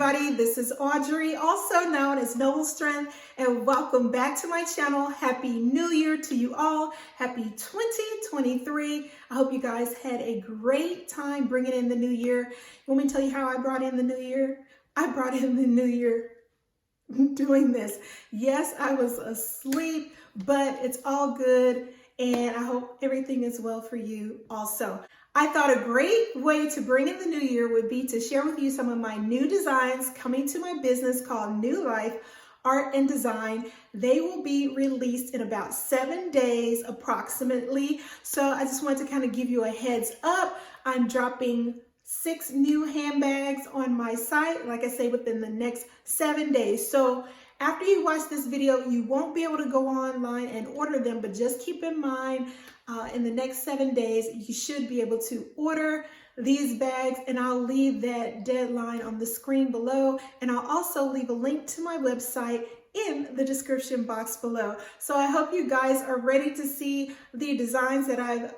everybody, this is Audrey, also known as Noble Strength, and welcome back to my channel. Happy New Year to you all. Happy 2023. I hope you guys had a great time bringing in the new year. You want me to tell you how I brought in the new year? I brought in the new year doing this. Yes, I was asleep, but it's all good, and I hope everything is well for you also. I thought a great way to bring in the new year would be to share with you some of my new designs coming to my business called NewLife Art and Design. They will be released in about 7 days approximately. So I just wanted to kind of give you a heads up. I'm dropping 6 new handbags on my site, like I say, within the next 7 days. So after you watch this video, you won't be able to go online and order them, but just keep in mind, in the next 7 days, you should be able to order these bags, and I'll leave that deadline on the screen below, and I'll also leave a link to my website in the description box below. So I hope you guys are ready to see the designs that I've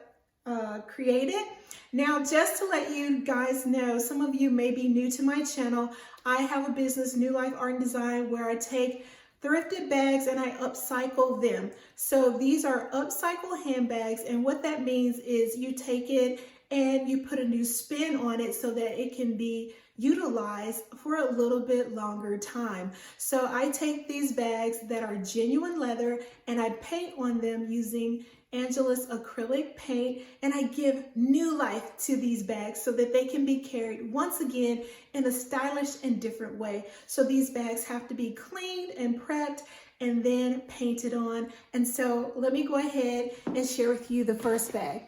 created. Now, just to let you guys know, some of you may be new to my channel. I have a business, NewLife Art and Design, where I take thrifted bags and I upcycle them. So these are upcycled handbags, and what that means is you take it and you put a new spin on it so that it can be utilized for a little bit longer time. So I take these bags that are genuine leather and I paint on them using Angelus acrylic paint, and I give new life to these bags so that they can be carried once again in a stylish and different way. So these bags have to be cleaned and prepped and then painted on. And so let me go ahead and share with you the first bag.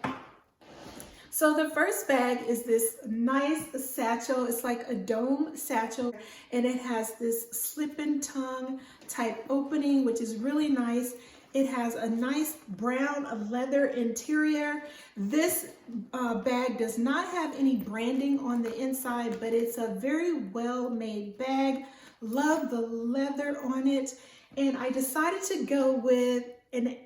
So the first bag is this nice satchel. It's like a dome satchel, and it has this slip-in tongue type opening, which is really nice. It has a nice brown leather interior. This bag does not have any branding on the inside, but it's a very well-made bag. Love the leather on it. And I decided to go with an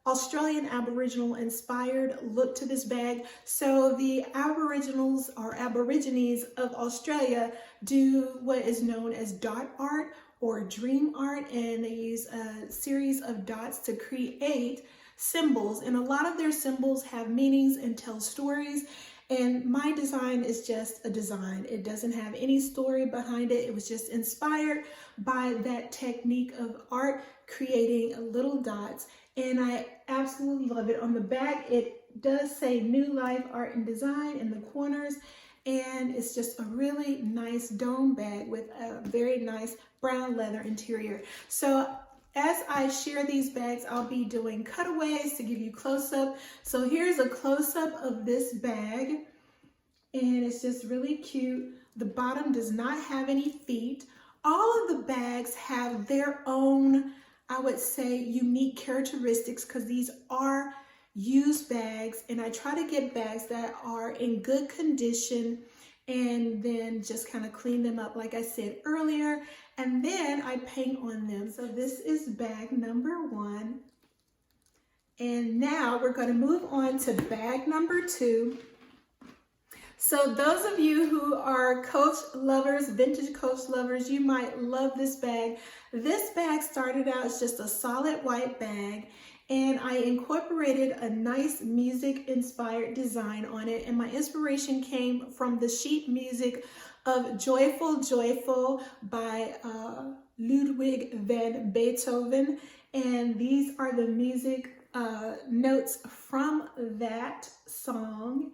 Australian Aboriginal inspired look to this bag. So the Aboriginals or Aborigines of Australia do what is known as dot art or dream art, and they use a series of dots to create symbols, and a lot of their symbols have meanings and tell stories. And my design is just a design. It doesn't have any story behind it. It was just inspired by that technique of art, creating little dots, and I absolutely love it. On the back, it does say NewLife Art and Design in the corners, and it's just a really nice dome bag with a very nice brown leather interior. So as I share these bags, I'll be doing cutaways to give you close-up. So here's a close-up of this bag, and it's just really cute. The bottom does not have any feet. All of the bags have their own, I would say, unique characteristics, because these are used bags, and I try to get bags that are in good condition and then just kind of clean them up like I said earlier, and then I paint on them. So this is bag number 1, and now we're going to move on to bag number 2. So those of you who are Coach lovers, vintage Coach lovers, you might love this bag. This bag started out as just a solid white bag, and I incorporated a nice music inspired design on it, and my inspiration came from the sheet music of Joyful Joyful by Ludwig van Beethoven, and these are the music notes from that song.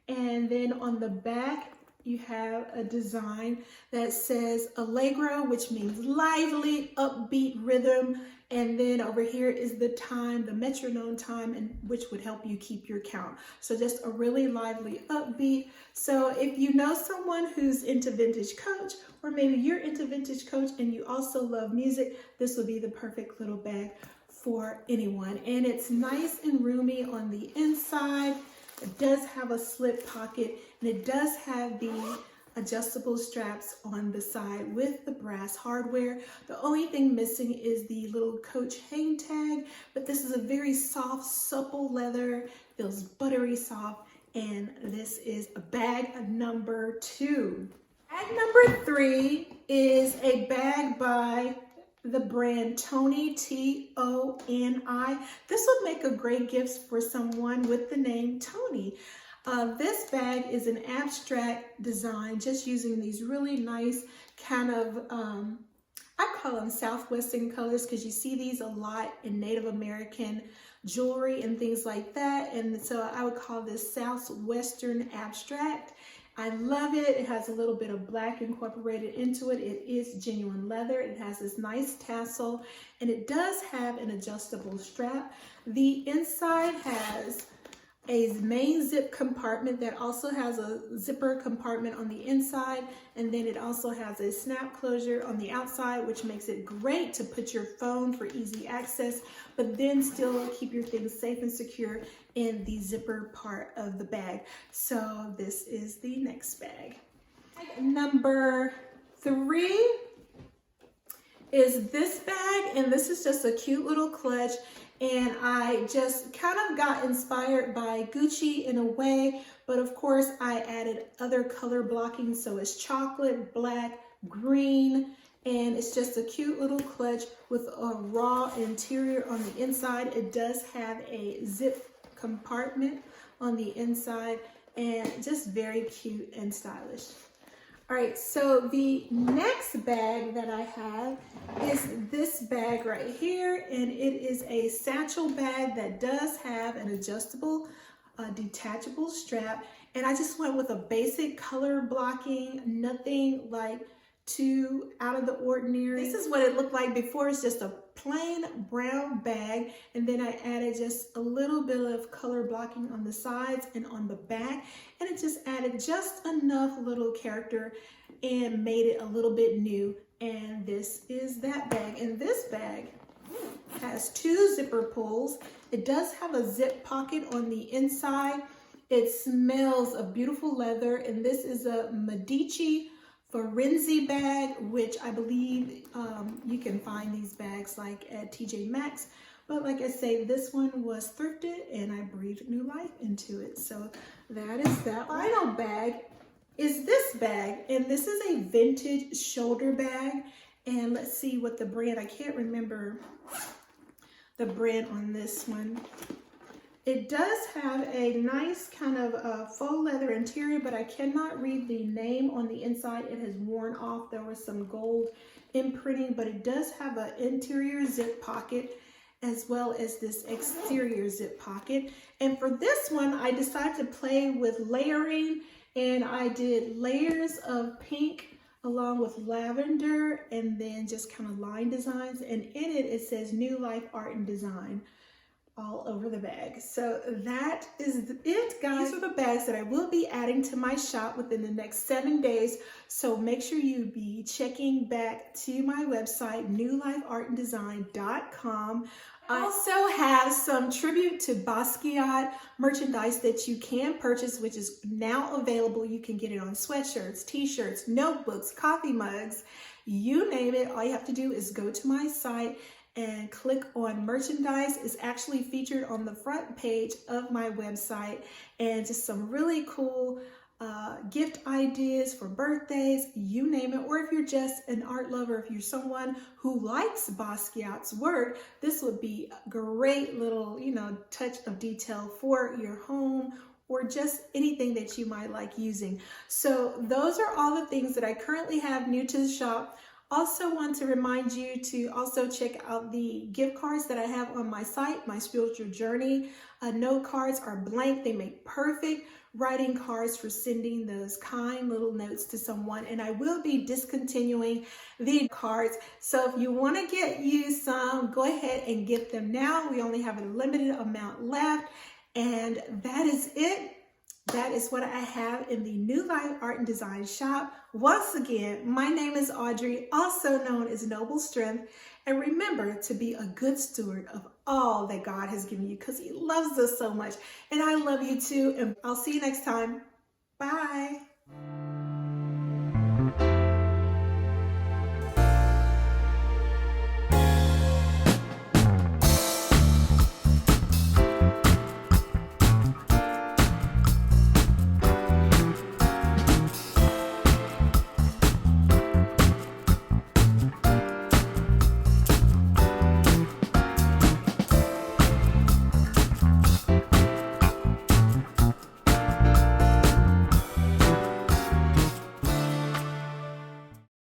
And then on the back, you have a design that says Allegro, which means lively, upbeat rhythm. And then over here is the time, the metronome time, and which would help you keep your count. So just a really lively, upbeat. So if you know someone who's into vintage Coach, or maybe you're into vintage Coach and you also love music, this would be the perfect little bag for anyone. And it's nice and roomy on the inside. It does have a slip pocket, and it does have the adjustable straps on the side with the brass hardware. The only thing missing is the little Coach hang tag, but this is a very soft, supple leather, feels buttery soft, and this is bag number 2. Bag number 3 is a bag by the brand Toni, T-O-N-I. This would make a great gift for someone with the name Toni. This bag is an abstract design, just using these really nice kind of, I call them Southwestern colors, because you see these a lot in Native American jewelry and things like that. And so I would call this Southwestern abstract. I love it. It has a little bit of black incorporated into it. It is genuine leather. It has this nice tassel, and it does have an adjustable strap. The inside has a main zip compartment that also has a zipper compartment on the inside, and then it also has a snap closure on the outside, which makes it great to put your phone for easy access, but then still keep your things safe and secure in the zipper part of the bag. So this is the next bag. Number 3 is this bag, and this is just a cute little clutch. And I just kind of got inspired by Gucci in a way, but of course I added other color blocking. So it's chocolate, black, green, and it's just a cute little clutch with a raw interior on the inside. It does have a zip compartment on the inside, and just very cute and stylish. All right, so the next bag that I have is this bag right here, and it is a satchel bag that does have an adjustable, detachable strap, and I just went with a basic color blocking, nothing like too out of the ordinary. This is what it looked like before. It's just a plain brown bag, and then I added just a little bit of color blocking on the sides and on the back, and it just added just enough little character and made it a little bit new. And this is that bag, and this bag has 2 zipper pulls. It does have a zip pocket on the inside. It smells of beautiful leather, and this is a Medici Firenze bag, which I believe you can find these bags like at TJ Maxx. But like I say, this one was thrifted, and I breathed new life into it. So that is that. Final bag is this bag, and this is a vintage shoulder bag. And let's see what the brand, I can't remember the brand on this one. It does have a nice kind of faux leather interior, but I cannot read the name on the inside. It has worn off. There was some gold imprinting, but it does have an interior zip pocket as well as this exterior zip pocket. And for this one, I decided to play with layering, and I did layers of pink along with lavender, and then just kind of line designs. And in it, it says NewLife Art and Design all over the bag. So that is it, guys. These are the bags that I will be adding to my shop within the next 7 days. So make sure you be checking back to my website, newlifeartanddesign.com. I also have some tribute to Basquiat merchandise that you can purchase, which is now available. You can get it on sweatshirts, t-shirts, notebooks, coffee mugs, you name it. All you have to do is go to my site and click on merchandise. Is actually featured on the front page of my website, and just some really cool gift ideas for birthdays, you name it. Or if you're just an art lover, if you're someone who likes Basquiat's work, this would be a great little, touch of detail for your home, or just anything that you might like using. So those are all the things that I currently have new to the shop. Also want to remind you to also check out the gift cards that I have on my site, My Spiritual Journey. Note cards are blank. They make perfect writing cards for sending those kind little notes to someone. And I will be discontinuing the cards. So if you want to get you some, go ahead and get them now. We only have a limited amount left. And that is it. That is what I have in the NewLife Art and Design shop. Once again, my name is Audrey, also known as Noble Strength. And remember to be a good steward of all that God has given you, because He loves us so much. And I love you too. And I'll see you next time. Bye.